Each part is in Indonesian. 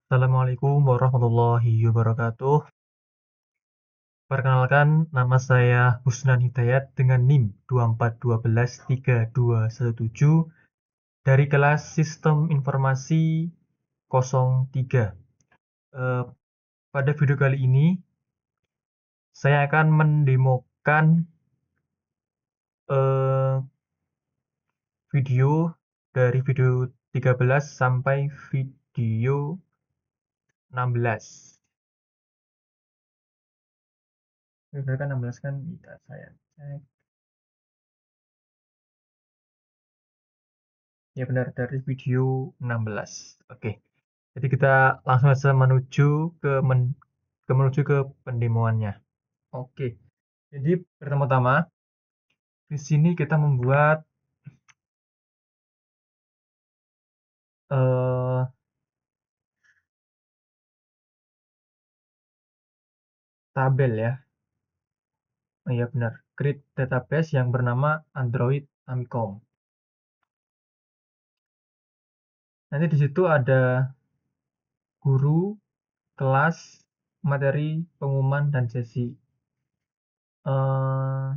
Assalamualaikum warahmatullahi wabarakatuh. Perkenalkan, nama saya Husnan Hidayat dengan NIM 24123217 dari kelas Sistem Informasi 03. Pada video kali ini, saya akan mendemokan eh, video dari video 13 sampai video 16. Benar kan 16 kan? Tidak, saya cek. Ya benar, dari video 16. Oke. Jadi kita langsung saja menuju ke pendemoannya. Oke. Jadi pertama-tama di sini kita membuat eh, tabel ya. Oh iya benar. Create database yang bernama Android Amicom. Nanti di situ ada guru, kelas, materi, pengumuman, dan sesi. Eh,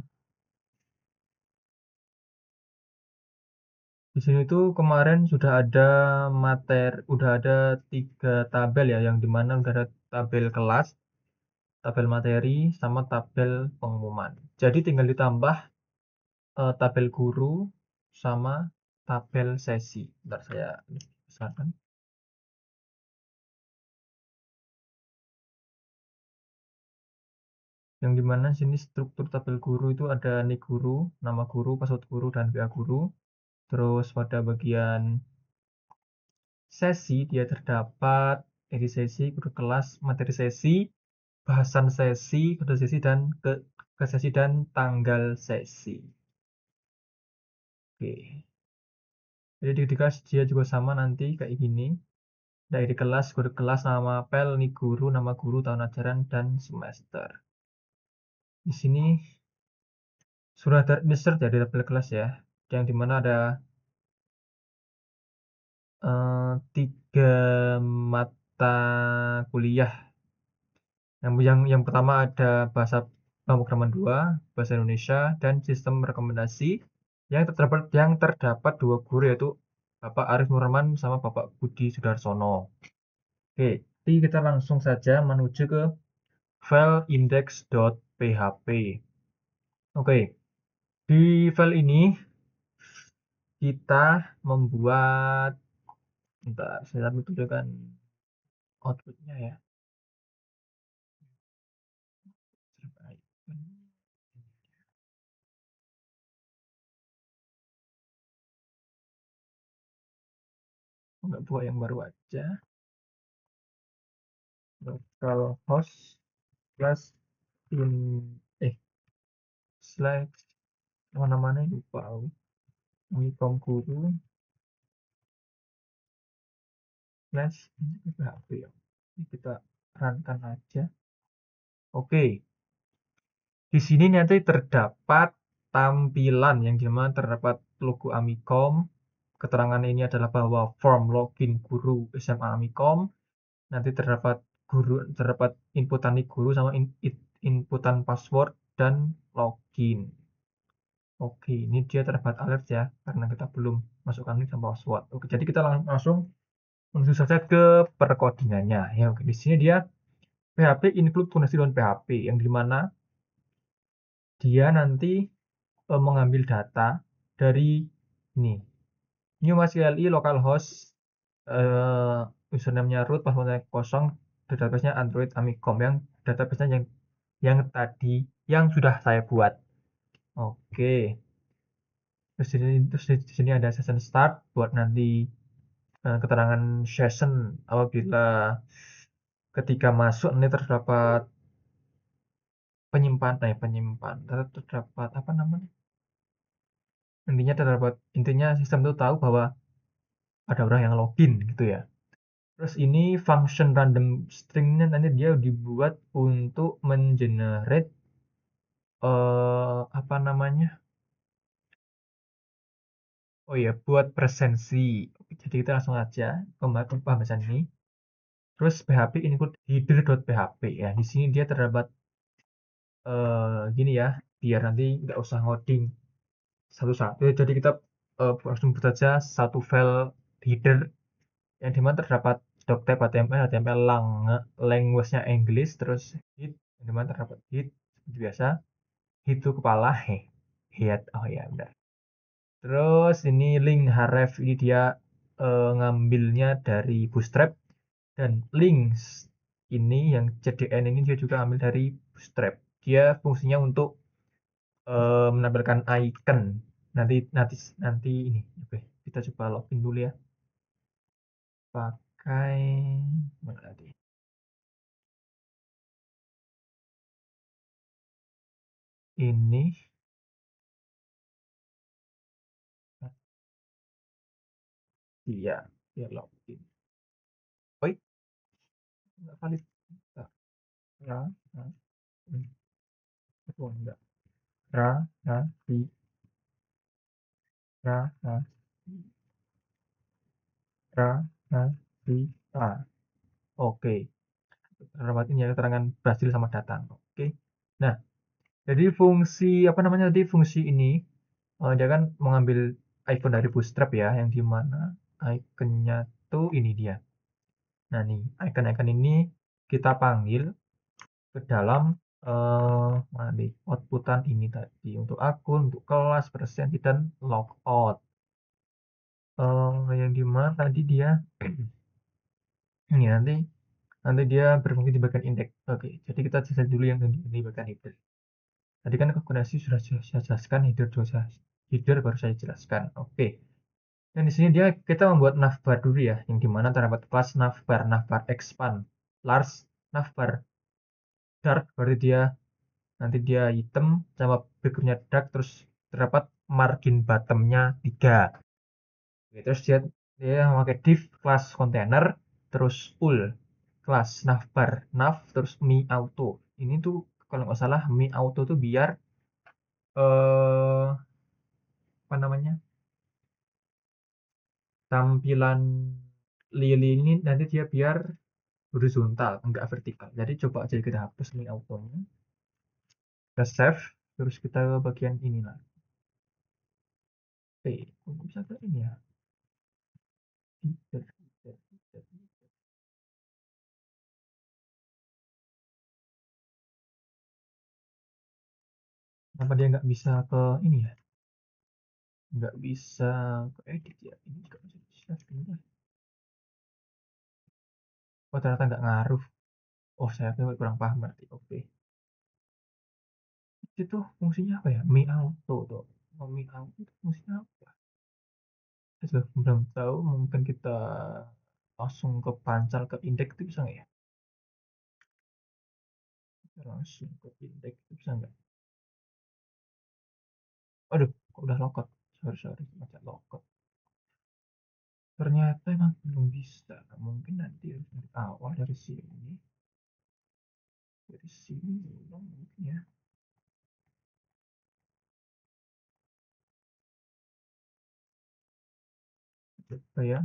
Di sini tuh kemarin udah ada 3 tabel ya, yang dimana udah ada tabel kelas, tabel materi, sama tabel pengumuman. Jadi tinggal ditambah tabel guru sama tabel sesi. Bentar saya besarkan. Yang dimana sini struktur tabel guru itu ada nik guru, nama guru, password guru, dan WA guru. Terus pada bagian sesi dia terdapat edi sesi, guru kelas, materi sesi, bahasan sesi, kode sesi, dan ke sesi dan tanggal sesi. Oke. Jadi di kelas dia juga sama nanti kayak gini. Dari kelas, guru kelas, nama apel, nik guru, nama guru, tahun ajaran, dan semester. Di sini sudah insert ya di tabel kelas ya, yang dimana ada 3 mata kuliah. Yang pertama ada bahasa pemrograman 2, bahasa Indonesia, dan sistem rekomendasi yang terdapat 2 guru, yaitu Bapak Arif Nurman sama Bapak Budi Sudarsono. Oke, jadi kita langsung saja menuju ke file index.php. Oke, di file ini kita membuat, bentar, saya tunjukkan outputnya ya. Nggak buat yang baru aja. Localhost plus in slash mana-mana lupa Amicom guru slash PHP ya. Ini kita runkan aja. Oke. Di sini nanti terdapat tampilan yang dimana terdapat logo Amicom. Keterangan ini adalah bahwa form login guru SMA Amicom. Nanti terdapat inputan guru sama inputan password dan login. Oke, ini dia terdapat alert ya, karena kita belum masukkan link sama password. Oke, jadi kita langsung menuju saja ke perkodingannya. Ya, oke. Di sini dia PHP include koneksi dengan PHP, yang dimana dia nanti mengambil data dari ini. New MySQLi localhost, username-nya root, passwordnya kosong, database-nya Android Amicom, yang database-nya yang tadi yang sudah saya buat. Oke. Terus di sini ada session start buat nanti keterangan session apabila ketika masuk ini terdapat penyimpan terdapat apa namanya, intinya sistem itu tahu bahwa ada orang yang login gitu ya. Terus ini function random string-nya nanti dia dibuat untuk mengenerate apa namanya, oh ya, buat presensi. Jadi kita langsung aja ke pembahasan ini. Terus PHP include header.php ya. Di sini dia terdapat gini ya, biar nanti nggak usah ngoding satu-satu. Jadi kita langsung buat saja satu file header yang dimana terdapat doctype HTML, HTML language-nya English, terus head yang dimana terdapat head seperti biasa, head itu kepala, head, oh ya benar. Terus ini link href, ini dia ngambilnya dari Bootstrap, dan links ini yang CDN ini dia juga ambil dari Bootstrap. Dia fungsinya untuk menampilkan icon. Nanti ini. Oke, kita coba login dulu ya. Pakai mana tadi? Ini dia, dia login. Oi, nggak valid. Nggak. Ra, ra, oh, enggak. Ra, ra, di, ra, ra, ra, ra, di, a. Oke. Terdapat ini ya keterangan berhasil sama datang. Oke. Nah, jadi fungsi apa namanya tadi, fungsi ini dia kan mengambil icon dari Bootstrap ya, yang dimana iconnya tuh ini dia. Nah nih, icon-icon ini kita panggil ke dalam mana nih, outputan ini tadi untuk akun, untuk kelas, presenti, dan logout. Yang dimana tadi dia ini nanti dia berfungsi di bagian indeks. Oke, jadi kita selesai dulu yang di bagian header. Tadi kan kombinasi sudah saya jelaskan, header baru saya jelaskan. Oke. Dan di sini kita membuat navbar dulu ya, yang dimana terdapat kelas navbar expand, large, navbar dark, berarti nanti dia hitam sama backgroundnya dark, terus terdapat margin bottomnya 3. Oke, terus dia memakai div kelas container, terus ul kelas navbar terus mi auto. Ini tuh kalau nggak salah mi auto tuh biar apa namanya, tampilan lili ini nanti dia biar horizontal, enggak vertikal. Jadi coba aja kita hapus mi autonya, kita save, terus kita ke bagian inilah. Oke, kok bisa ke ini ya? Kenapa dia nggak bisa ke ini ya? Nggak bisa ke edit ya? Ini juga bisa pindah. Oh ternyata nggak ngaruh. Oh saya kurang paham berarti. Oke. Itu fungsinya apa ya? Mi auto tuh. Oh, mi auto itu fungsinya apa? Saya belum tahu. Mungkin kita langsung ke pancal ke indeks itu bisa nggak ya? Langsung ke indeks itu bisa nggak? Aduh, kok udah logout. Sorry, baca logout. Ternyata emang belum bisa. Mungkin nanti harus dari awal, dari sini. Dari sini mungkin ya. Coba ya.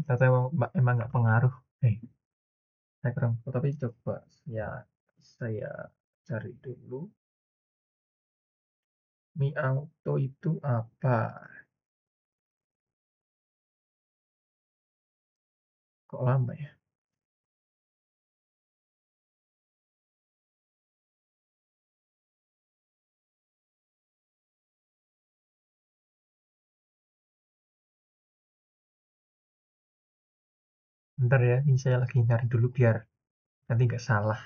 Ternyata emang nggak pengaruh. Saya kurang tahu, tapi coba ya saya cari dulu. Mi auto itu apa? Kok lama ya? Bentar ya, ini saya lagi nyari dulu biar nanti nggak salah.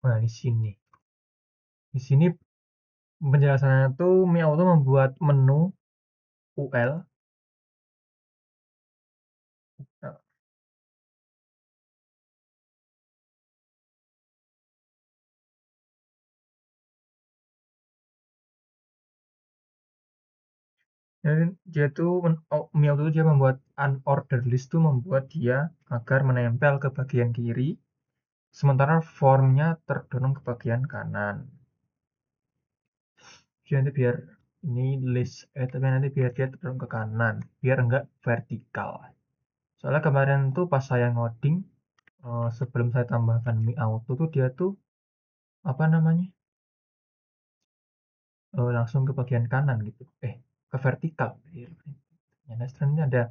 Nah, di sini. Di sini penjelasannya tuh Mi Auto membuat menu UL. Nah, dan dia tuh Mi Auto tuh dia membuat unordered list tuh membuat dia agar menempel ke bagian kiri, sementara formnya terdorong ke bagian kanan. Jadi nanti biar ini list, tapi nanti biar dia terdorong ke kanan, biar enggak vertikal. Soalnya kemarin tuh pas saya ngoding, sebelum saya tambahkan Mi Auto tuh dia tuh apa namanya, langsung ke bagian kanan gitu, ke vertikal. Ya, nah, sekarang ini ada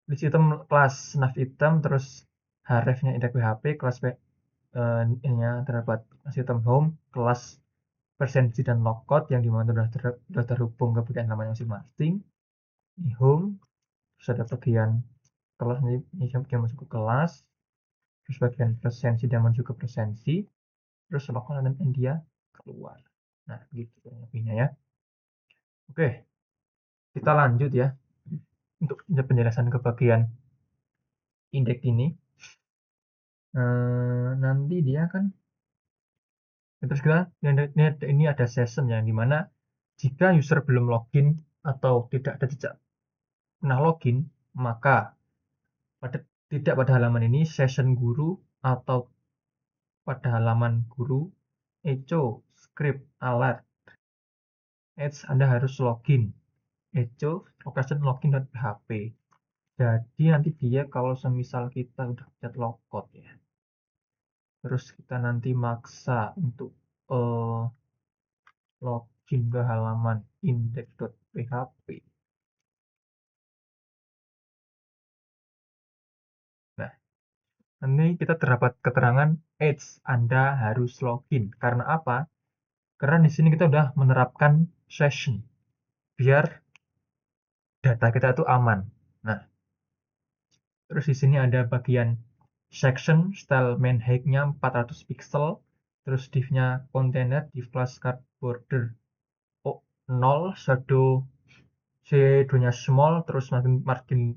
list item kelas nav item, terus hrefnya index PHP, kelas ininya terdapat sistem home, kelas persensi dan lockout yang dimana sudah terhubung ke bagian namanya masing-masing. Ini home, terus ada bagian kelas ini bagian masuk ke kelas, terus bagian presensi dan masuk ke presensi, terus lockout dan dia keluar. Nah, gitu lebihnya ya. Oke, kita lanjut ya untuk penjelasan ke bagian indeks ini. Nanti dia kan terus kita ini ada session yang dimana jika user belum login atau tidak ada jejak pernah login, maka tidak pada halaman ini session guru atau pada halaman guru echo script alert Anda harus login echo location login.php. Jadi nanti dia kalau semisal kita udah pencet logout ya, terus kita nanti maksa untuk login ke halaman index.php. Nah, ini kita terdapat keterangan Anda harus login. Karena apa? Karena di sini kita udah menerapkan session biar data kita itu aman. Nah, terus di sini ada bagian section style main height-nya 400 pixel, terus div-nya container, div class card border 0, shadow shadow-nya small, terus margin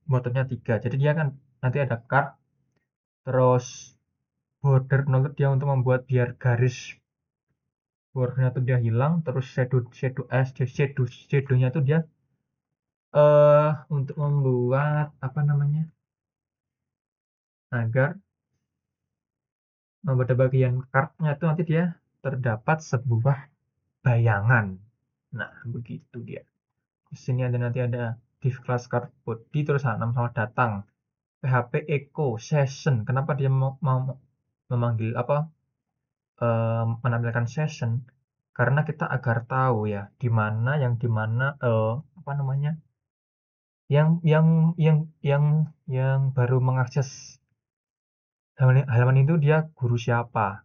bottomnya 3. Jadi dia kan nanti ada card, terus border 0 itu dia untuk membuat biar garis bordernya itu dia hilang, terus shadownya itu dia untuk membuat apa namanya, agar pada bagian cardnya itu nanti dia terdapat sebuah bayangan. Nah, begitu dia. Di sini ada nanti ada div class card body, terus nama sama datang. PHP echo session. Kenapa dia mau memanggil apa? Menampilkan session? Karena kita agar tahu ya, di mana apa namanya? Yang baru mengakses halaman itu dia guru siapa.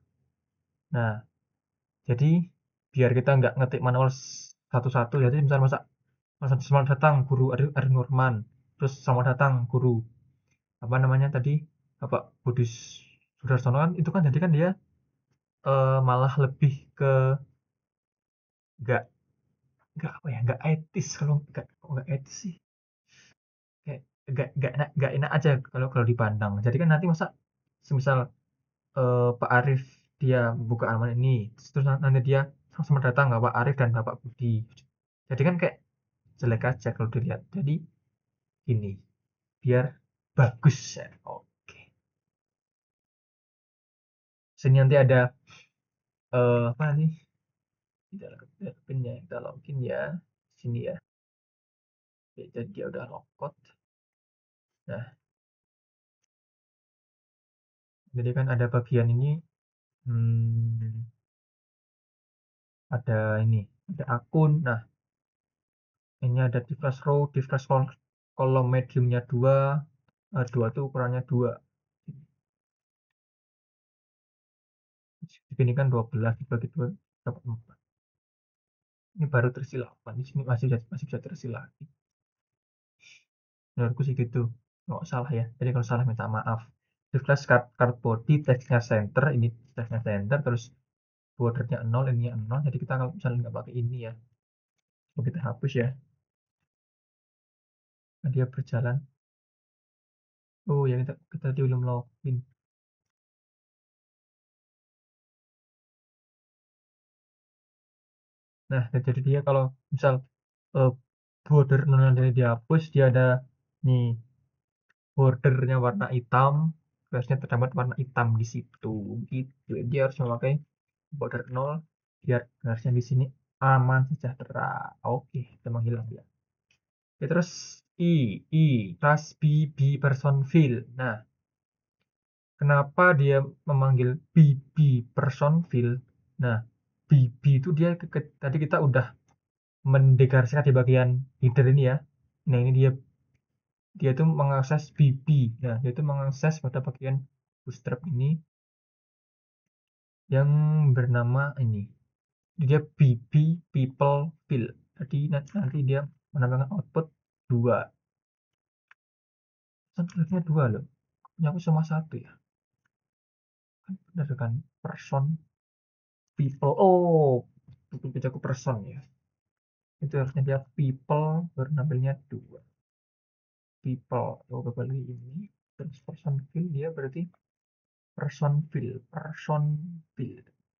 Nah, jadi biar kita nggak ngetik manual satu-satu, jadi misalnya selamat datang guru Ari Nurman, terus selamat datang guru apa namanya tadi Bapak Budi Sudarsono, kan itu kan jadi kan dia malah lebih ke nggak apa ya, nggak etis. Kalau nggak etis sih, kayak nggak enak aja kalau kalau dipandang. Jadi kan nanti masa semisal Pak Arif dia buka halaman ini, terus nanti dia sama datang nggak Pak Arif dan Bapak Budi, jadi kan kayak jelek aja kalau dilihat. Jadi ini biar bagus ya. Oke, sini nanti ada apa nih, kita login ya, kita login ya sini ya. Oke, jadi dia udah logout. Nah, jadi kan ada bagian ini, ada ini, ada akun. Nah, ini ada div class row, div class kolom mediumnya 2, 2 itu ukurannya 2. Ini kan 12 dibagi 2 dapat 4. Ini baru terisi 8. Di sini masih bisa terisi lagi. Menurutku sih gitu. Nggak salah ya. Jadi kalau salah minta maaf. Refresh card body, teksnya center, ini teksnya center, terus bordernya 0, ininya 0. Jadi kita kalau misalnya nggak pakai ini ya, coba kita hapus ya. Nah, dia berjalan. Oh ya, kita tadi belum login. Nah, jadi dia kalau misal border nolnya dari dihapus, dia ada nih bordernya warna hitam, garisnya terdapat warna hitam di situ. Gitu. Dia harus memakai border 0 biar garisnya di sini aman sejahtera. Oke, kita menghilang ya. Oke, terus task BB person fill. Nah, kenapa dia memanggil BB person fill? Nah, BB itu dia tadi kita udah mendeklarasikan di bagian header ini ya. Nah, ini dia itu mengakses BB. Nah, dia itu mengakses pada bagian bootstrap ini yang bernama ini. Dia BB people fill. Jadi nanti dia menampilkan output 2. Kan 2 loh. Punya aku cuma 1 ya. Kan benar kan person people. Oh, itu aku person ya. Itu harusnya dia people baru nampilnya 2. People. Oh, kembali ini. Terus person fill dia berarti person fill.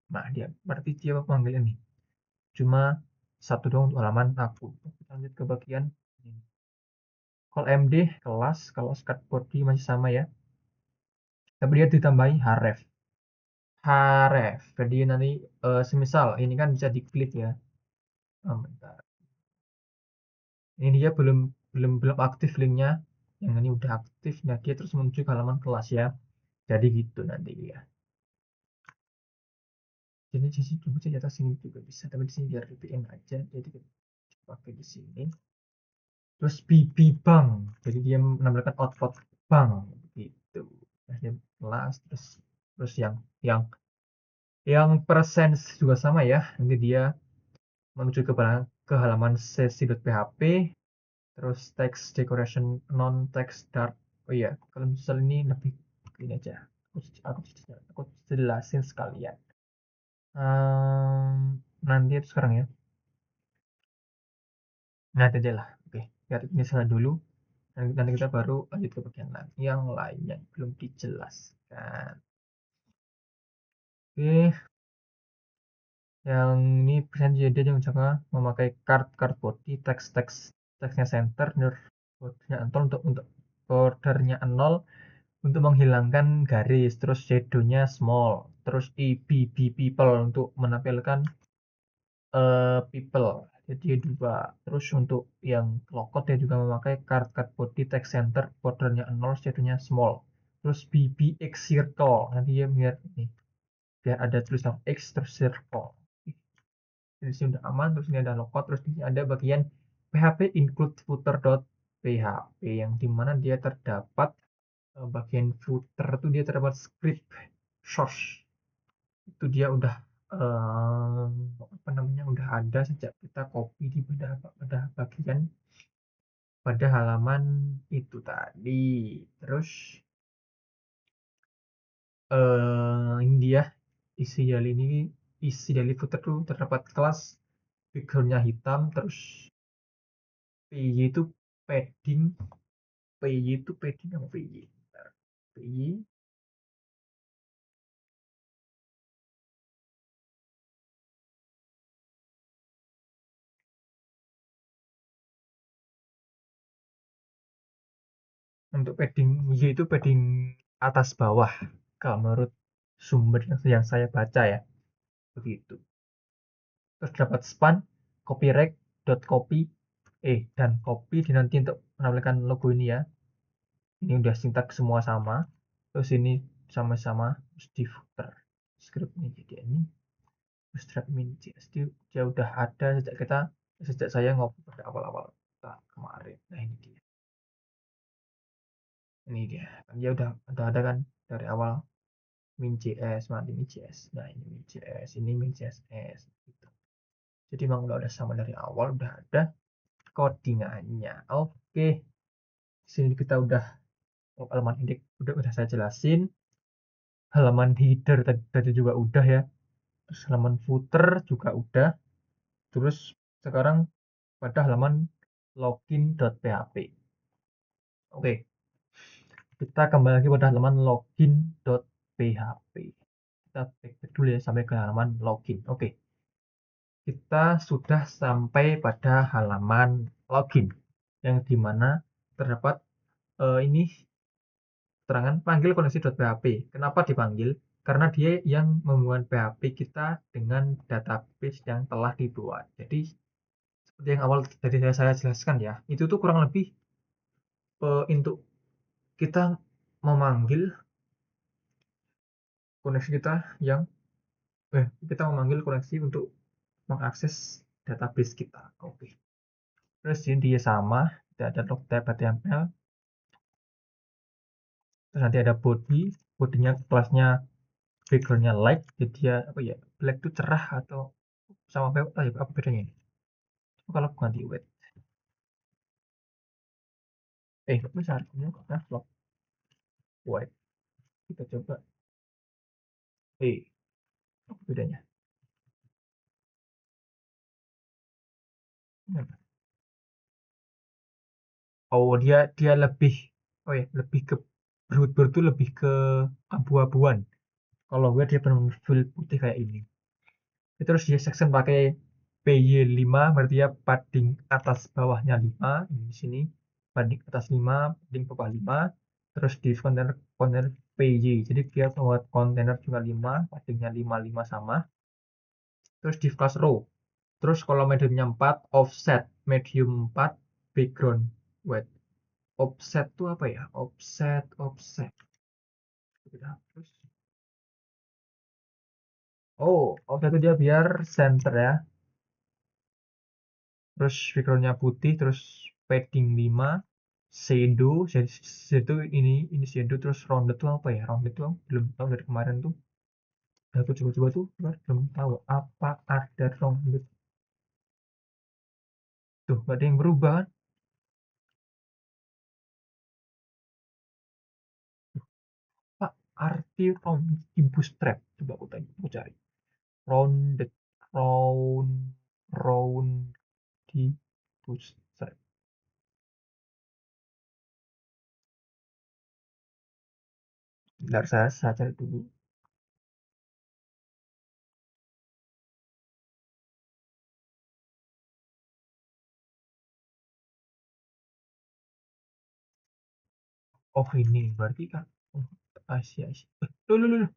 Nah, dia berarti dia panggil ini. Cuma satu dong untuk halaman aku. Kita lanjut ke bagian ini. Call MD kelas card body masih sama ya. Tapi dia ditambahi href. Href. Jadi nanti semisal ini kan bisa diklik ya. Bentar. Ini dia belum belum belum aktif linknya. Yang ini udah aktif. Nah, dia terus menuju ke halaman kelas ya. Jadi gitu nanti ya. Jadi di sini coba di atas sini juga bisa, tapi di sini biar VPN aja. Jadi kita pakai di sini. Terus BB Bank, jadi dia menampilkan output bank gitu. Nah, dia kelas terus yang persen juga sama ya. Nanti dia menuju ke halaman sesi.php, terus text decoration non text dark. Oh iya, kalau misal ini lebih ini aja. Aku jelasin sekalian. Nanti itu sekarang ya. Nah, itu aja lah. Oke, biar ini salah dulu. Nanti kita baru lanjut ke bagian yang lain yang belum dijelaskan. Oke, yang ini present jadi yang misalnya memakai card body teksnya center, bordernya 0 untuk bordernya 0 untuk menghilangkan garis, terus shadownya small, terus people untuk menampilkan people. Jadi 2. Terus untuk yang logout dia juga memakai card body text center, bordernya 0, shadownya small. Terus BBX circle, nanti dia biar ada tulisan X terus circle. Jadi sini udah aman, terus ini ada logout, terus ini ada bagian PHP include footer.php yang dimana dia terdapat bagian footer itu dia terdapat script source. Itu dia udah apa namanya udah ada sejak kita copy di pada bagian pada halaman itu tadi. Terus ini dia isi dari footer tuh terdapat kelas backgroundnya hitam, terus PY itu padding PY itu padding apa PY? Bentar. PY untuk padding Y itu padding atas bawah kalau menurut sumber yang saya baca ya begitu. Terus dapat span copyright.copy dan copy di nanti untuk menampilkan logo ini ya. Ini udah sintak semua sama. Terus ini sama-sama di footer script ini jadi ini bootstrap min.js dia udah ada sejak saya ngobrol pada awal-awal kemarin. Nah, ini dia kan dia udah ada kan dari awal min.js mana ini JS. Nah, ini min.js, ini min.js gitu. Jadi memang udah sama dari awal, udah ada codingannya. Oke, sini kita udah halaman index udah saya jelasin. Halaman header tadi juga udah ya. Terus halaman footer juga udah. Terus sekarang pada halaman login.php. Oke, kita kembali lagi pada halaman login.php. Kita back dulu ya sampai ke halaman login. Oke, kita sudah sampai pada halaman login yang dimana terdapat ini keterangan panggil koneksi.php. Kenapa dipanggil? Karena dia yang membuat PHP kita dengan database yang telah dibuat. Jadi seperti yang awal tadi saya jelaskan ya, itu tuh kurang lebih untuk kita memanggil koneksi kita yang kita memanggil koneksi untuk mengakses database kita. Oke. Terus ini dia sama, ada log type HTML. Terus nanti ada bodinya kelasnya backgroundnya light, jadi dia apa ya, black itu cerah atau sama apa bedanya ini? Kalau ganti white, nggak bisa artinya karena vlog white. Kita coba, apa bedanya? Oh, dia lebih, lebih ke berut tuh lebih ke abu-abuan. Kalau gue dia benar full putih kayak ini. Terus dia section pakai PY5, berarti ya padding atas bawahnya 5, ini di sini padding atas 5, padding bawah 5. Terus di kontainer PY, jadi dia membuat kontainer juga 5, paddingnya 5 5 sama. Terus div class row. Terus kalau mediumnya 4, offset medium 4, background white. Offset itu apa ya? Offset. Terus offset itu dia biar center ya. Terus backgroundnya putih, terus padding 5, shadow ini shadow, terus rounded itu apa ya? Rounded itu belum tahu dari kemarin tuh. Aku coba-coba tuh belum tahu apa ada rounded. Tuh, gak ada yang berubah kan? Pak, arti rounded di bootstrap. Coba aku cari. Rounded, round di bootstrap. Bentar, saya cari dulu. Oh, ini berarti kan. Oh, Asia. Loh.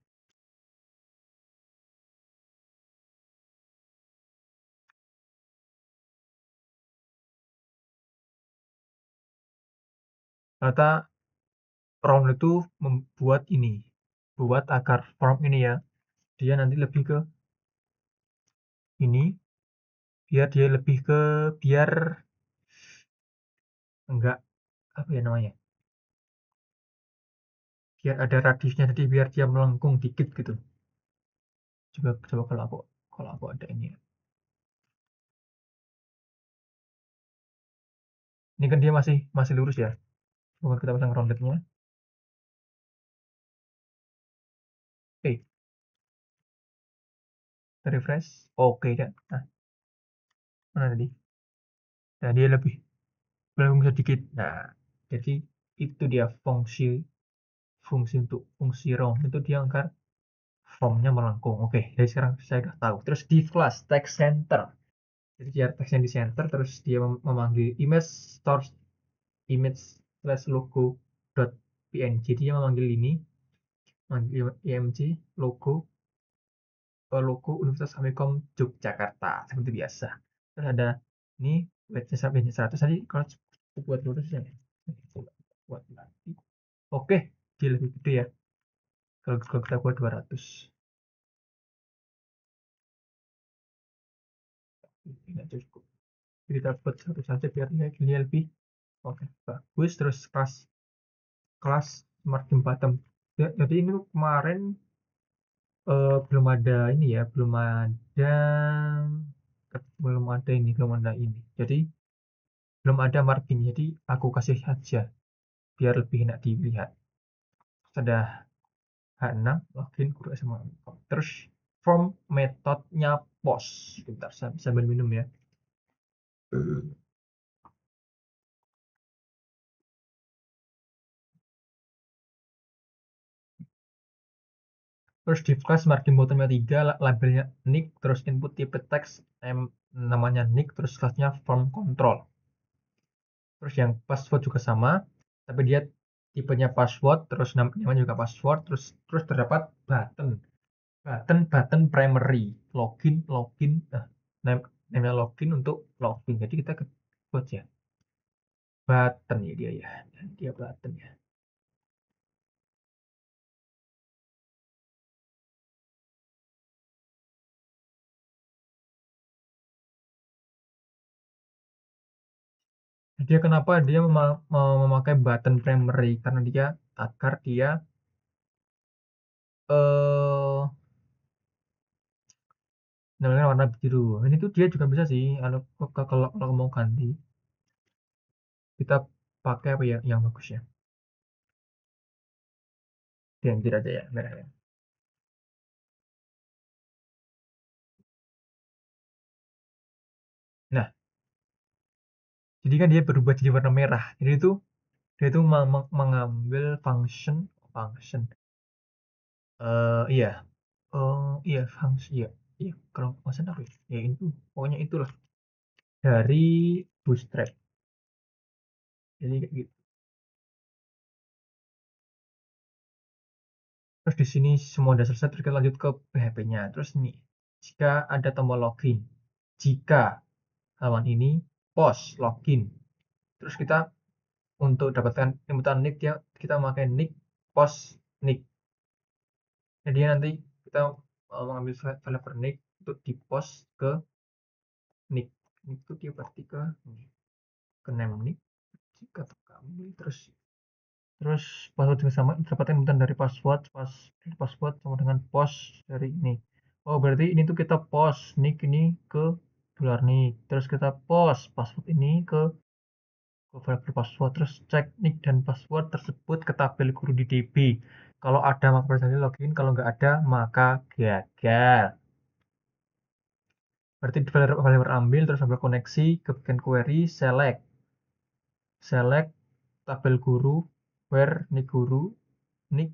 Ternyata round itu membuat ini, buat agar form ini ya, dia nanti lebih ke ini, biar enggak, apa ya namanya, biar ada radiusnya, jadi biar dia melengkung dikit gitu. Coba kalau aku ada ini ya. Ini kan dia masih lurus ya. Coba kita pasang roundednya. Kita refresh. Oke dan nah, mana tadi? Nah, dia lebih melengkung sedikit. Nah, jadi itu dia fungsi round itu dia agar formnya melengkung. Oke, jadi sekarang saya udah tahu. Terus di class text center. Jadi dia teksnya di center, terus dia memanggil image source image slash logo dot png. Dia memanggil ini, memanggil img logo Universitas Amikom Yogyakarta seperti biasa. Terus ada ini wedge 100 tadi kalau buat lurus ya. Buat lagi. Oke, dia lebih gede ya. Kalau kita buat 200. Ini cukup. Kita buat satu saja biar dia lebih oke, bagus. Terus kelas margin bottom ya, jadi ini kemarin belum ada ini ya, belum ada ini, jadi belum ada margin, jadi aku kasih aja biar lebih enak dilihat. Sudah H6 login guru SMA. Terus from metodenya post. Bentar, saya sambil minum ya. Terus div class margin bottomnya 3, labelnya nick, terus input tipe teks, namanya nick, terus classnya form control. Terus yang password juga sama, tapi dia tipenya password, terus namanya juga password, terus terdapat button primary, login, namanya login untuk login. Jadi kita buat ya button ya dia button ya. Dia kenapa dia memakai button primary, karena dia agar dia eh namanya warna biru. Ini tuh dia juga bisa sih kalau mau ganti, kita pakai apa ya yang bagus ya, dianjir aja ya merah ya. Nah, jadi kan dia berubah jadi warna merah, jadi itu dia itu mengambil function iya iya function iya kalau nggak salah apa ya itu pokoknya itulah dari Bootstrap. Jadi kayak gitu. Terus di sini semua udah selesai, terus kita lanjut ke PHP-nya. Terus nih, jika ada tombol login, jika halaman ini post login, terus kita untuk dapatkan inputan nick ya kita pakai nick post nick. Jadi nanti kita mengambil variabel nick untuk di post ke nick. Itu dia berarti ke name nick, jika tergambil terus password juga sama, dapatkan inputan dari password sama dengan post dari ini. Oh berarti ini tuh kita post nick ini ke dolar nick, terus kita post password ini ke variabel password, terus cek nick dan password tersebut ke tabel guru di DB. Kalau ada maka berarti login, kalau nggak ada maka gagal. Berarti variabel ambil, terus ambil koneksi ke bagian query, select tabel guru, where nick guru, nick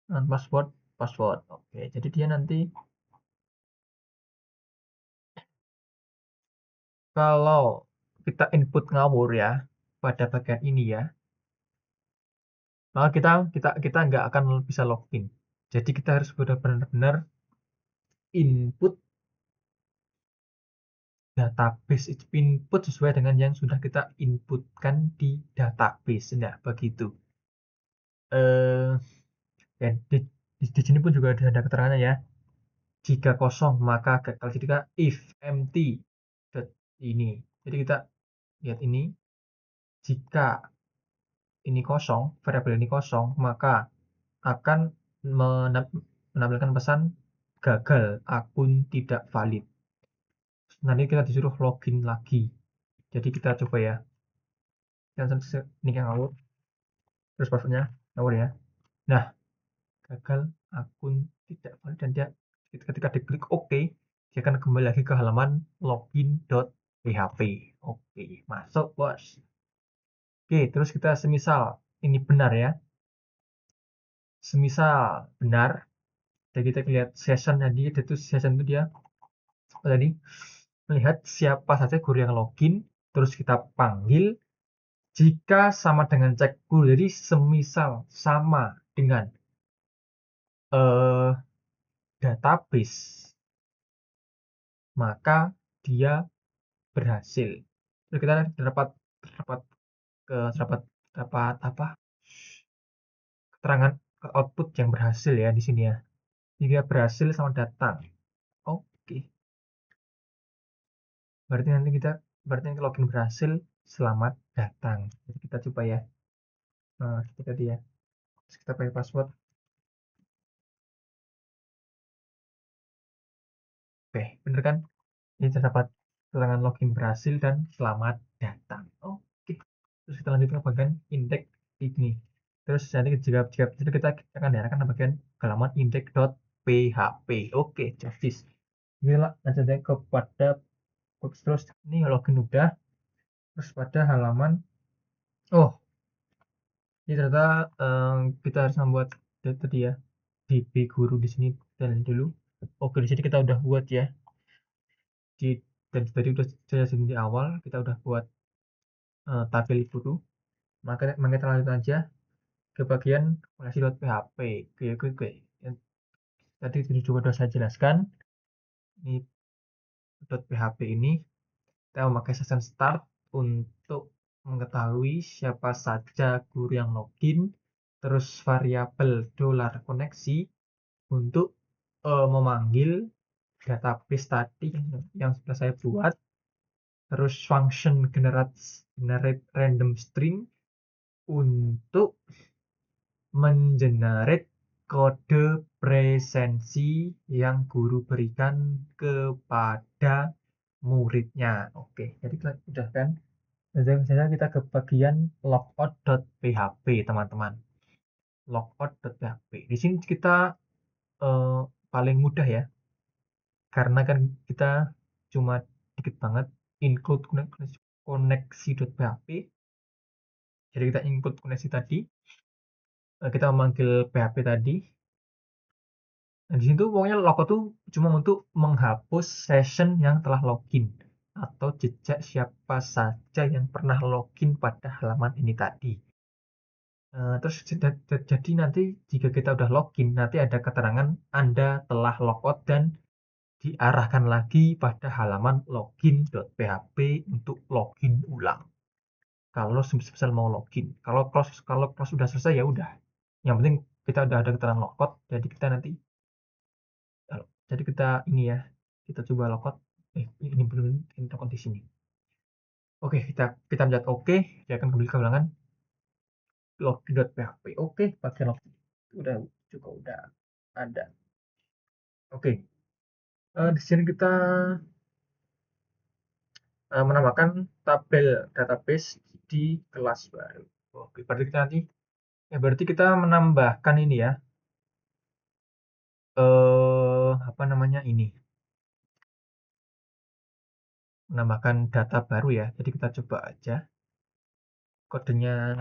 dan password. Oke, jadi dia nanti kalau kita input ngawur ya pada bagian ini ya, maka kita nggak akan bisa login. Jadi kita harus benar-benar input database, input sesuai dengan yang sudah kita inputkan di database. Nah begitu. eh ya, di sini pun juga ada keterangannya ya. Jika kosong maka gagal. Jadi kita if empty ini. Jadi kita lihat ini, jika ini kosong, variabel ini kosong, maka akan menampilkan pesan gagal, akun tidak valid. Nanti kita disuruh login lagi. Jadi kita coba ya. Ini yang ngawur. Terus passwordnya ngawur ya. Nah, gagal, akun tidak valid, dan dia ketika diklik OK, dia akan kembali lagi ke halaman login.php. Oke, masuk bos. Oke, terus kita semisal ini benar ya. Semisal benar, jadi kita lihat session tadi, itu session itu dia tadi melihat siapa saja guru yang login, terus kita panggil jika sama dengan cek guru. Jadi semisal sama dengan eh, database, maka dia berhasil. Terus kita terdapat terdapat dapat apa? Keterangan output yang berhasil ya di sini ya. Jika berhasil sama datang. Oke. Berarti nanti login berhasil, selamat datang. Jadi kita coba ya. Nah, kita dia. Terus kita pakai password. Oke, bener kan? Ini terdapat keterangan login berhasil dan selamat datang. Oke. Terus kita lanjutkan ke bagian index ini. Terus nanti jika kita akan diarahkan ke bagian halaman index.php. Oke, justice. Ini lanjut saja kepada terus ini login udah. Terus pada halaman ini ternyata kita harus membuat tadi ya DB guru di sini dan dulu. Oke, di sini kita udah buat ya. Dan tadi udah saya di awal kita udah buat tabel guru. Maka kita lanjut aja ke bagian koneksi.php. Oke. Tadi juga sudah saya jelaskan. Ini .php ini kita memakai session start untuk mengetahui siapa saja guru yang login, terus variabel $koneksi untuk memanggil database tadi yang sudah saya buat, terus function generate random string untuk mengenerate kode presensi yang guru berikan kepada muridnya. Oke, jadi sudah kan? Selanjutnya kita ke bagian logout.php, teman-teman. Logout.php. Di sini kita paling mudah ya, karena kan kita cuma dikit banget include koneksi.php. Jadi kita include koneksi tadi, kita memanggil php tadi. Nah, di situ pokoknya logout tuh cuma untuk menghapus session yang telah login atau jejak siapa saja yang pernah login pada halaman ini tadi. Terus jadi nanti jika kita udah login, nanti ada keterangan Anda telah logout dan diarahkan lagi pada halaman login.php untuk login ulang. Kalau misal mau login, kalau sudah selesai ya udah. Yang penting kita udah ada keterangan logout, jadi kita nanti ini ya, kita coba logout. Ini belum logout di sini. Oke, kita lihat oke, dia akan kembali ke halaman login.php. Oke, pakai login. Udah ada. Oke. Di sini kita menambahkan tabel database di kelas baru. Oke, berarti kita menambahkan ini ya. Apa namanya ini? Menambahkan data baru ya. Jadi kita coba aja. Kodenya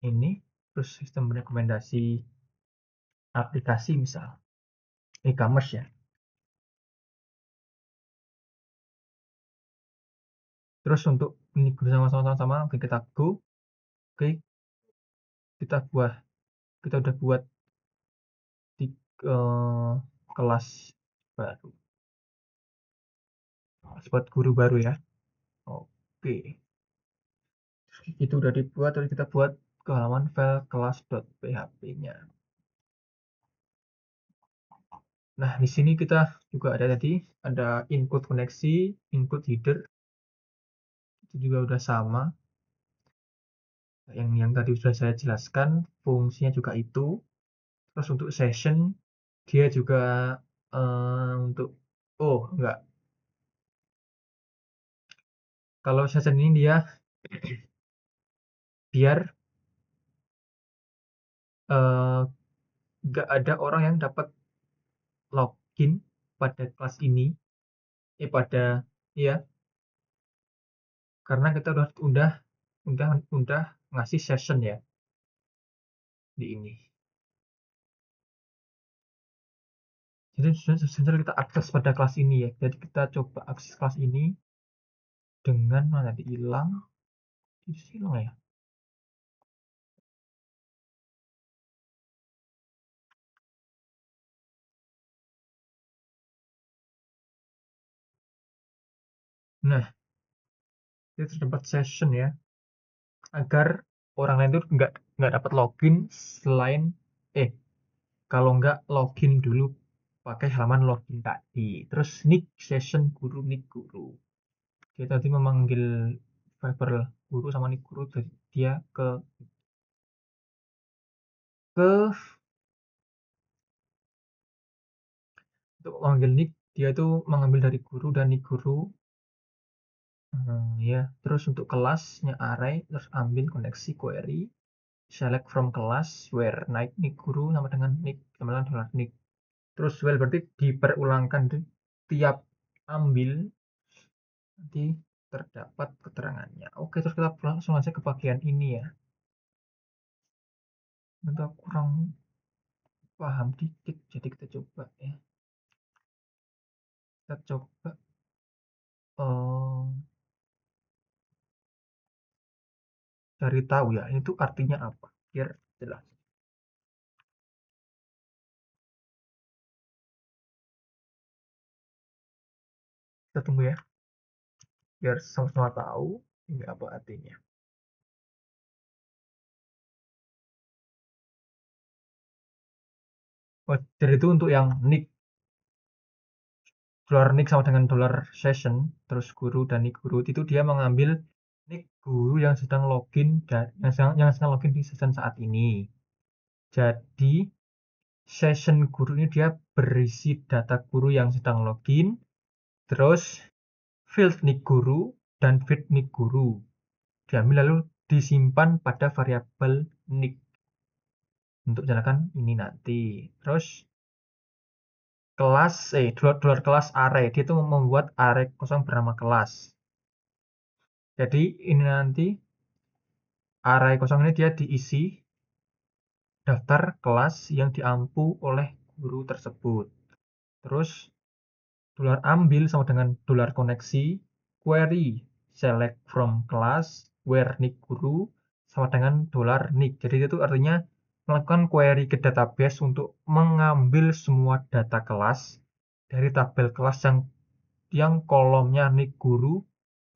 ini, terus sistem rekomendasi aplikasi misal. E-commerce ya. Terus untuk ini bersama-sama, oke kita go. Oke, kita udah buat di kelas baru. Buat guru baru ya. Oke. Itu udah dibuat, terus kita buat ke halaman file kelas.php-nya. Nah, di sini kita juga ada input koneksi, input header. Itu juga udah sama. Yang tadi sudah saya jelaskan, fungsinya juga itu. Terus untuk session, dia juga untuk enggak. Kalau session ini dia biar nggak ada orang yang dapat login pada kelas ini, ya, karena kita udah ngasih session ya di ini. Jadi sebenarnya kita akses pada kelas ini ya. Jadi kita coba akses kelas ini dengan mana hilang ya. Nah, itu terdapat session ya, agar orang lain itu nggak dapat login selain kalau nggak login dulu pakai halaman login tadi. Terus nick session guru, nick guru. Dia tadi memanggil variabel guru sama nick guru, jadi dia untuk memanggil nick, dia itu mengambil dari guru dan nick guru Ya, terus untuk kelasnya array, terus ambil koneksi query, select from class where nick guru sama dengan nick sama dengan dollar nick. Terus well berarti diperulangkan tiap ambil nanti terdapat keterangannya. Oke, terus kita langsung aja ke bagian ini ya. Nanti aku kurang paham dikit, jadi kita coba ya. Kita coba cari tahu ya, ini tuh artinya apa, biar jelas. Kita tunggu ya, biar sama-sama tahu ini apa artinya. Oh, jadi itu untuk yang nick, dolar nick sama dengan dolar session, terus guru dan nick guru itu dia mengambil nick guru yang sedang login dan yang sedang login di session saat ini. Jadi session guru ini dia berisi data guru yang sedang login, terus field nick guru dan feed nick guru diambil lalu disimpan pada variabel nick untuk jalankan ini nanti. Terus kelas dolar kelas array, dia itu membuat array kosong bernama kelas. Jadi ini nanti array kosong ini dia diisi daftar kelas yang diampu oleh guru tersebut. Terus dolar ambil sama dengan dolar koneksi query select from class where nick guru sama dengan dolar nick. Jadi itu artinya melakukan query ke database untuk mengambil semua data kelas dari tabel kelas yang kolomnya nick guru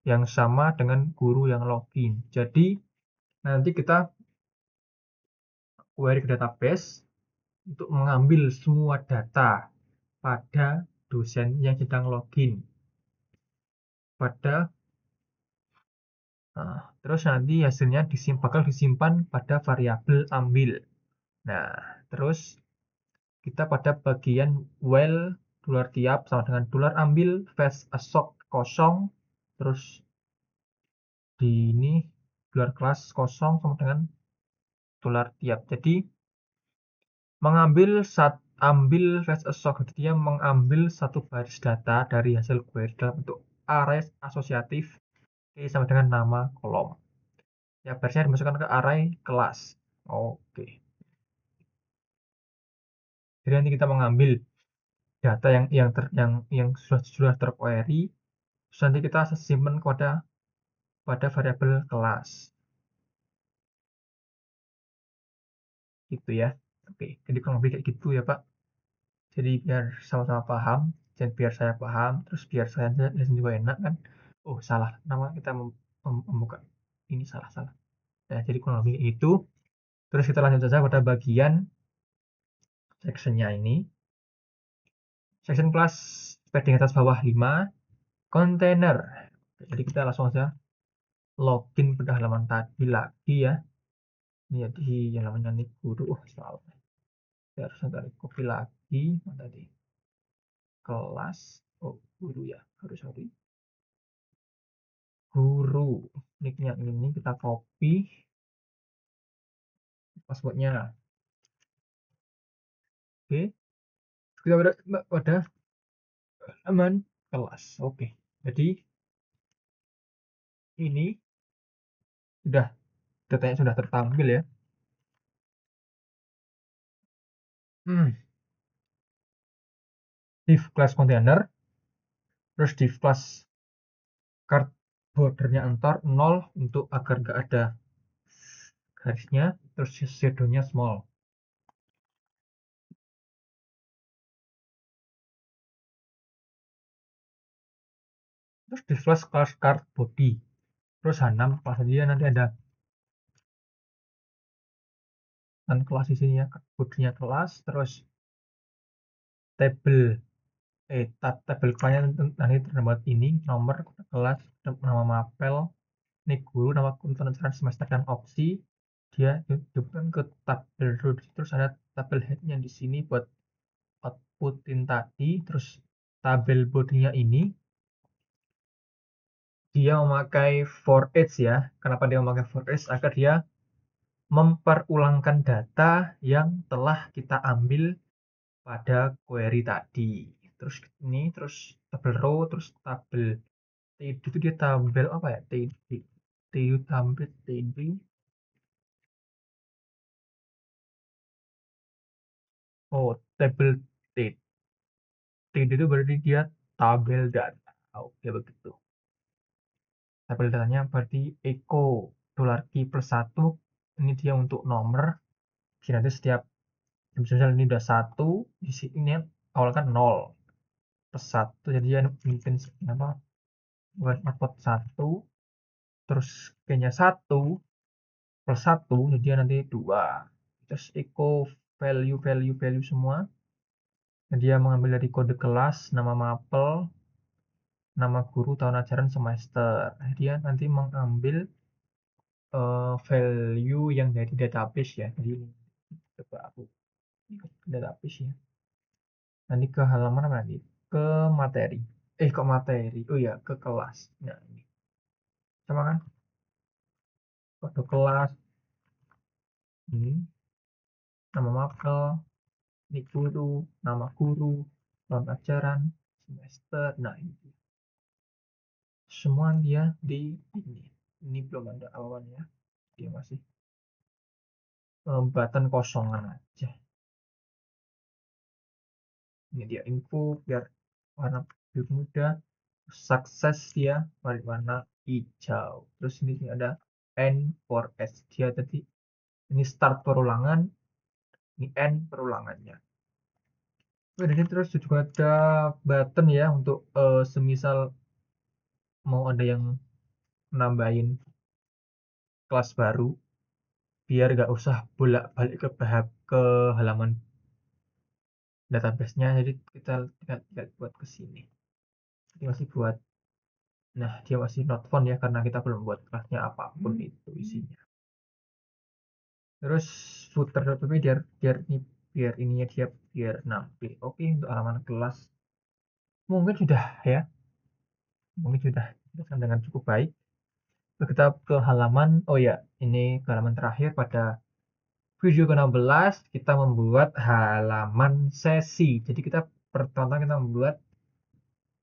yang sama dengan guru yang login. Jadi nanti kita query ke database untuk mengambil semua data pada dosen yang sedang login. Terus nanti hasilnya bakal disimpan pada variabel ambil. Nah, terus kita pada bagian while dolar tiap sama dengan dolar ambil fetch assoc kosong, terus di ini dolar kelas kosong sama dengan dolar tiap. Jadi ambil fetch assoc, jadi dia mengambil satu baris data dari hasil query dalam bentuk array asosiatif sama dengan nama kolom. Ya, barisnya dimasukkan ke array kelas. Oke. Jadi nanti kita mengambil data yang sudah terquery, terus nanti kita simpan pada variabel kelas. Gitu ya. Oke, jadi kurang lebih kayak gitu ya, Pak. Jadi biar sama-sama paham, dan biar saya paham, terus biar saya jelasin juga enak kan. Oh, salah. Nama kita membuka. Ini salah. Nah, jadi kurang lebih itu. Terus kita lanjut saja pada bagian sectionnya ini. Section kelas padding atas bawah 5, container. Jadi kita langsung saja login pada halaman tadi lagi ya. Ini jadi yang namanya nick guru. Salah. Saya harus tarik copy lagi. Mana tadi? Kelas. Guru ya. Sorry. Guru. Nicknya ini kita copy. Passwordnya. Oke. Kita pada halaman kelas. Oke. Jadi ini sudah datanya sudah tertampil ya. Div class container, terus div class card bordernya entar 0 untuk agar nggak ada garisnya, terus shadownya small. Terus div class card body, terus H6 pas aja nanti ada kan kelas di sini ya, bodinya kelas, terus tabel kelasnya nanti terdapat ini nomor kelas, nama mapel, nick guru, nama kementerian semester dan opsi. Dia disebutkan ke tabel root, terus ada tabel headnya di sini buat outputin tadi, terus tabel bodinya ini dia memakai for each ya. Kenapa dia memakai for each? Agar dia memperulangkan data yang telah kita ambil pada query tadi. Terus ini, terus tabel row, terus tabel TD itu dia tabel apa ya? TD tabel TD. Oh, tabel TD. TD itu berarti dia tabel data. Oke, begitu. Tabel datanya berarti echo $key+1. Ini dia untuk nomor. Jadi nanti setiap misalnya ini udah 1, di sini awal kan 0 plus 1, jadi dia mungkin apa? Buat output 1, terus kayaknya 1 plus 1, jadi dia nanti 2. Terus echo value semua. Dan dia mengambil dari kode kelas, nama mapel, nama guru, tahun ajaran, semester. Dia nanti mengambil value yang dari database ya. Jadi ini coba aku ikut ke database ya. Nanti ke halaman apa lagi? Ke materi. Kok materi? Oh ya, ke kelas. Nah, ini. Sama kan? Kode kelas. Ini. Nama mapel. Ini guru. Nama guru. Tahun ajaran. Semester. Nah, ini. Semua dia di ini. Ini belum ada awannya. Dia masih button kosongan aja. Ini dia info biar warna biru muda. Sukses dia warna hijau. Terus ini ada N for S. Dia tadi ini start perulangan, ini N perulangannya. Dan ini terus juga ada button ya untuk semisal mau ada yang nambahin kelas baru, biar nggak usah bolak-balik ke halaman database-nya. Jadi kita tinggal buat ke sini. Jadi masih buat, nah dia masih not found ya karena kita belum buat kelasnya apapun itu isinya. Terus footer tapi biar ininya dia biar nampil. Oke, untuk halaman kelas mungkin sudah ya. Mungkin sudah dengan cukup baik. Kita ke halaman, oh ya, ini ke halaman terakhir pada video ke-16 kita membuat halaman sesi. Jadi kita pertama kita membuat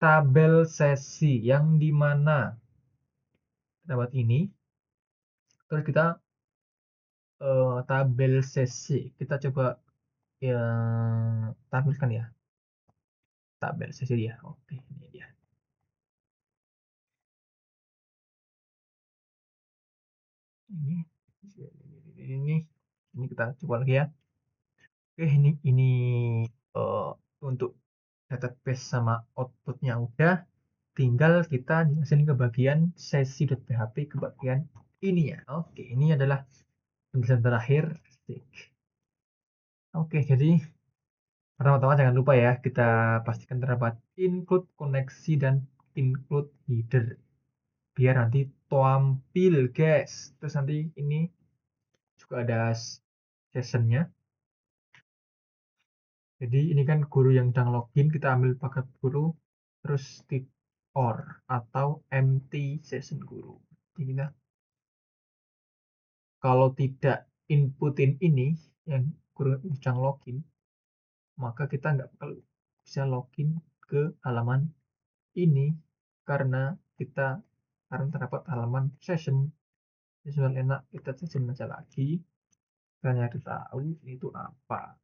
tabel sesi yang dimana kita buat ini. Terus kita tabel sesi kita coba ya tampilkan ya. Tabel sesi dia. Oke, ini dia. Ini kita coba lagi ya. Oke, ini untuk database sama outputnya udah, tinggal kita jelasin ke bagian sesi.php ke bagian ini ya. Oke, ini adalah penjelasan terakhir. Oke, jadi pertama-tama jangan lupa ya, kita pastikan terdapat include koneksi dan include header biar nanti tampil guys. Terus nanti ini juga ada sessionnya. Jadi ini kan guru yang sedang login, kita ambil paket guru, terus tick or atau empty session guru. Jadi kita kalau tidak inputin ini yang guru sedang login, maka kita nggak bakal bisa login ke halaman ini karena terdapat halaman session. Jadi enak kita session aja lagi, kita nyari tahu itu apa.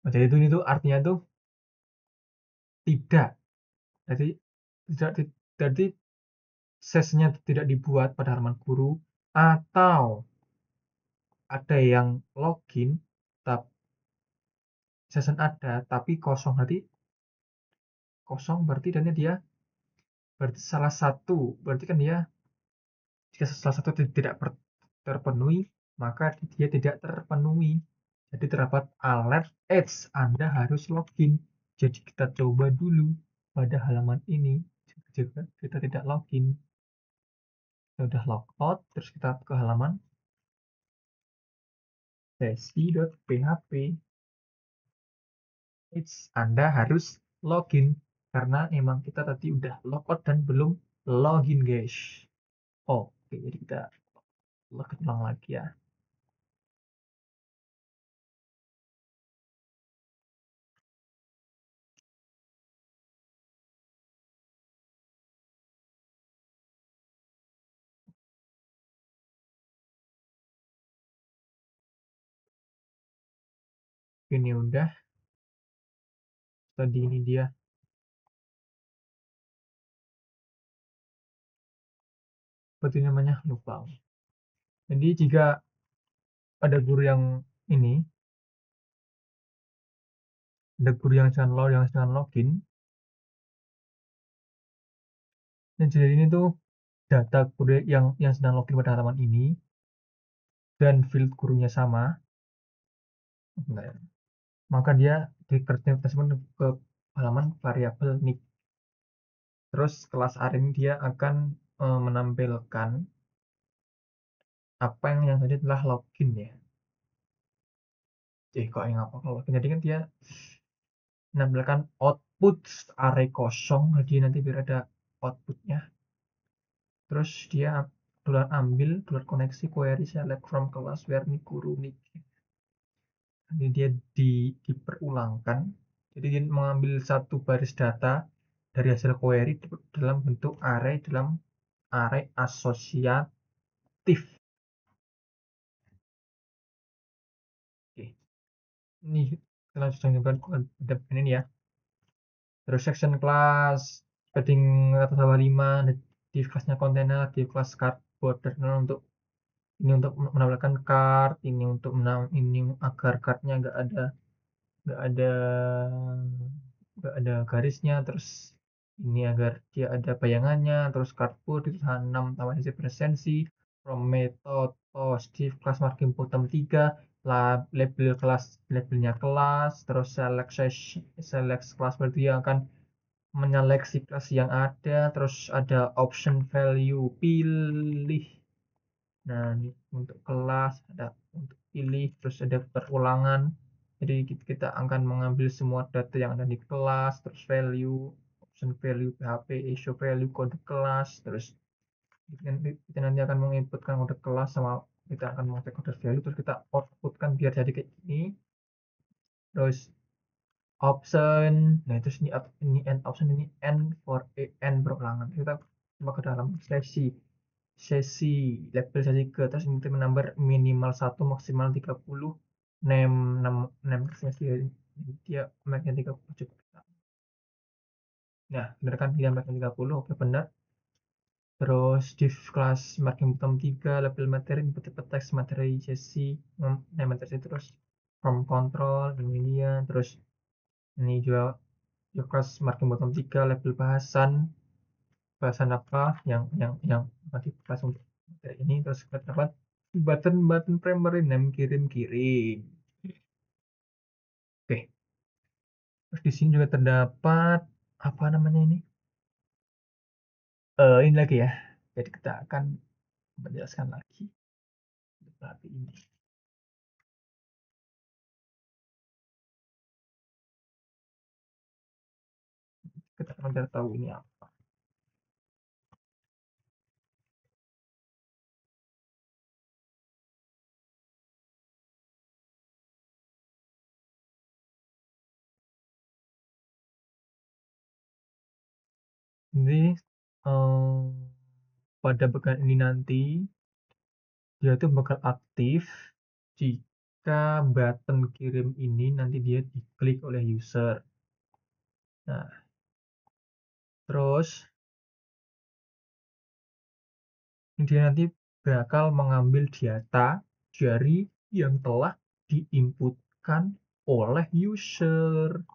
Nah, jadi itu artinya tuh tidak. Jadi tidak jadi sesnya tidak dibuat pada halaman guru atau ada yang login tapi session ada tapi kosong, nanti kosong berarti dan dia berarti salah satu, berarti kan dia jika salah satu tidak terpenuhi maka dia tidak terpenuhi. Jadi terdapat alert Anda harus login. Jadi kita coba dulu pada halaman ini jika kita tidak login. Kita udah logout, terus kita ke halaman sesi.php. Anda harus login karena emang kita tadi udah logout dan belum login, guys. Oke, jadi kita login ulang lagi ya. Ini udah. Tadi ini dia. Seperti namanya, lupa. Jadi jika ada guru yang ini, ada guru yang sedang login, dan jadi ini tuh data guru yang sedang login pada halaman ini dan field gurunya sama, maka dia tersebut ke halaman variabel nick. Terus kelas R ini dia akan menampilkan apa yang tadi telah login ya. Kok yang apa kalau login? Jadi kan dia menampilkan output array kosong, jadi nanti biar ada outputnya. Terus dia ambil koneksi query select from class where nick guru nick. Ini dia diperulangkan. Jadi dia mengambil satu baris data dari hasil query dalam bentuk dalam array asosiatif. Oke. Ini kita langsung coba ini ya. Terus section class padding atas bawah 5, di kelasnya container, di kelas card border untuk ini untuk menambahkan card, ini agar cardnya nggak ada garisnya, terus ini agar dia ada bayangannya, terus cardboard itu 6 tambah isi presensi from method positive class marking bottom 3 labelnya kelas, terus select kelas berarti dia akan menyeleksi kelas yang ada, terus ada option value pilih. Nah, ini untuk kelas ada untuk pilih, terus ada perulangan. Jadi kita akan mengambil semua data yang ada di kelas, terus value, option value, PHP, issue value, kode kelas, terus kita nanti akan menginputkan kode kelas sama kita akan mengcek kode value, terus kita outputkan biar jadi kayak gini. Terus option, nah itu ini end option, ini end for n berulangan. Kita coba ke dalam sesi label sesi ke, terus ini menambah minimal 1 maksimal 30 name sesi dia make-nya 30 juga. Nah, benar kan dia make-nya 30, oke benar. Terus div kelas marking bottom 3 label materi input teks materi sesi name materi terus from control ini ya, terus ini juga kelas marking bottom 3 label bahasan apa yang dibahas untuk materi ini, terus kita dapat button primary name kirim. Oke, terus di sini juga terdapat apa namanya ini lagi ya, jadi kita akan menjelaskan lagi ini. Kita akan mencari tahu ini apa. Jadi pada bagian ini nanti dia tuh bakal aktif jika button kirim ini nanti dia diklik oleh user. Nah, terus dia nanti bakal mengambil data dari yang telah diinputkan oleh user.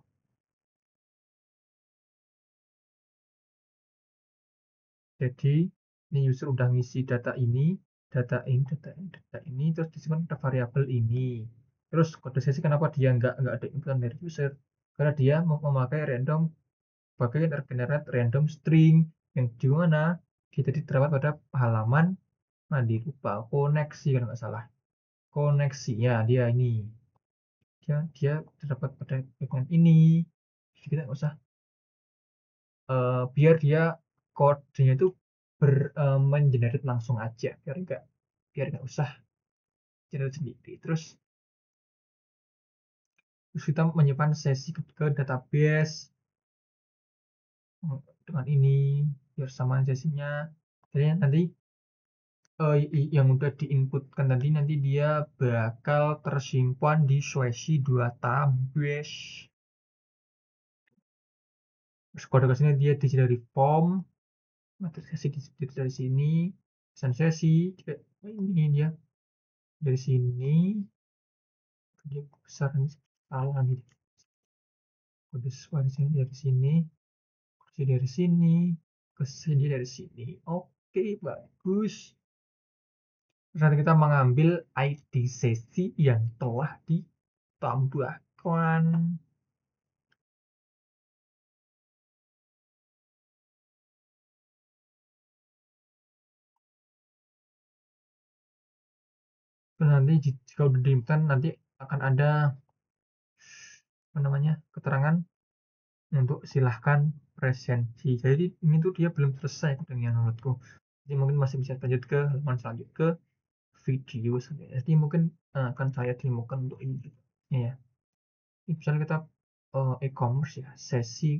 Jadi ini user udah ngisi data ini, terus disimpan ke variabel ini. Terus kode sesi kenapa dia nggak ada inputan dari user? karena dia memakai random bagian generate random string yang di mana kita terdapat pada halaman lupa koneksi kalau nggak salah, koneksinya dia ini dia terdapat pada bagian ini. Jadi kita nggak usah biar dia kodenya itu mengenerate langsung aja, biar nggak usah generate sendiri. Terus kita menyimpan sesi ke database dengan ini biar sama sesinya. Jadi nanti yang udah diinputkan tadi nanti dia bakal tersimpan di sesi database. Terus kode ke sini dia di dari form, materi sesi dari sini, pesan sesi, ini dia dari sini, dia besar ini salah nih, kode suara sini dari sini, dari sini, ke sini dari sini. Oke, bagus. Terus nanti kita mengambil ID sesi yang telah ditambahkan. Terus nanti jika udah diinputkan nanti akan ada keterangan untuk silahkan presensi. Jadi ini tuh dia belum selesai dengan menurutku. Jadi mungkin masih bisa lanjut ke halaman selanjutnya ke video. Jadi mungkin akan saya temukan untuk ini ya. Ini misalnya kita e-commerce ya, sesi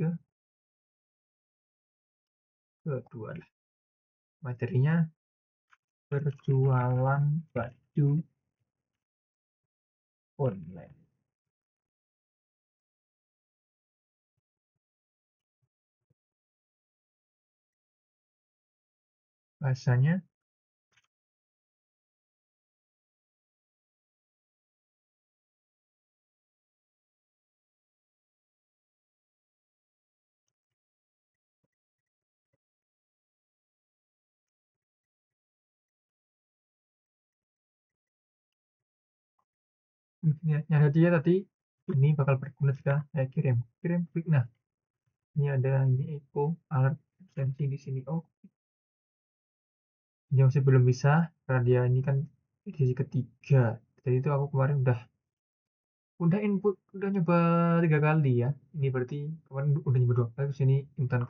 kedua lah. Materinya berjualan baju online. Bahasanya yang dia tadi ini bakal berguna jika saya kirim klik. Nah, ini ada ini echo alert presensi di sini. Oh, dia masih belum bisa karena dia ini kan edisi ketiga. Jadi itu aku kemarin udah input, udah nyoba 3 kali ya. Ini berarti kemarin udah nyoba 2 kali, terus ini intan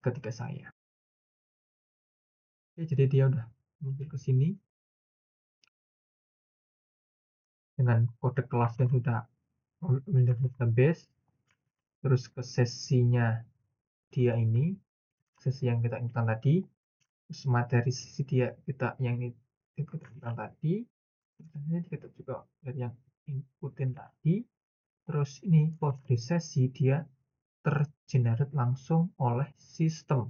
ketiga saya. Oke, jadi dia udah muncul ke sini dengan kode kelas yang sudah memiliki database. Terus ke sesinya dia ini, sesi yang kita inputkan tadi. Terus materi sesi dia kita yang kita inputkan tadi. Terus kita juga dari yang inputin tadi. Terus ini kode sesi dia tergenerate langsung oleh sistem,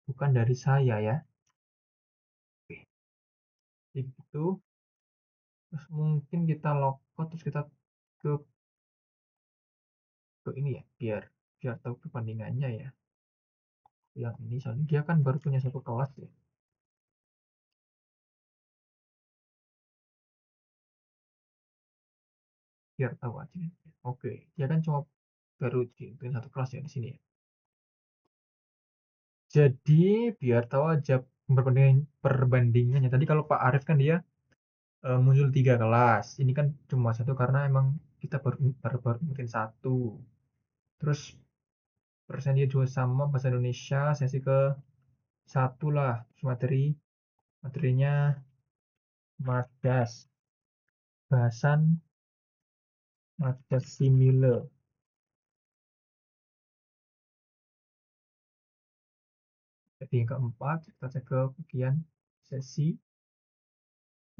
bukan dari saya ya. Oke, itu. Terus mungkin kita logout, terus kita ke ini ya, biar tahu perbandingannya ya. Yang ini soalnya dia kan baru punya satu kelas ya, biar tahu aja. Oke, dia kan cuma baru punya satu kelas ya di sini ya. Jadi biar tahu aja perbandingannya. Tadi kalau Pak Arif kan dia muncul 3 kelas. Ini kan cuma satu karena emang kita baru mungkin satu. Terus persen dia juga sama bahasa Indonesia sesi ke satu lah. Terus materinya Mardas, bahasan Mardas Simile. Jadi yang keempat kita cek ke bagian sesi.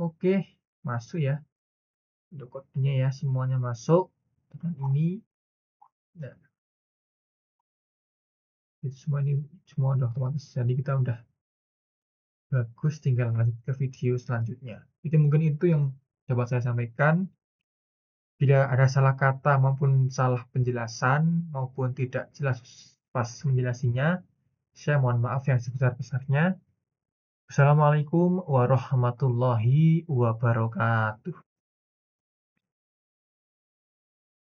Oke, masuk ya. Untuk kodenya ya semuanya masuk dengan ini. Nah, itu semua udah otomatis. Jadi kita udah bagus, tinggal lanjut ke video selanjutnya. Itu mungkin itu yang coba saya sampaikan. Bila ada salah kata maupun salah penjelasan maupun tidak jelas pas menjelasinya, saya mohon maaf yang sebesar-besarnya. Assalamualaikum warahmatullahi wabarakatuh.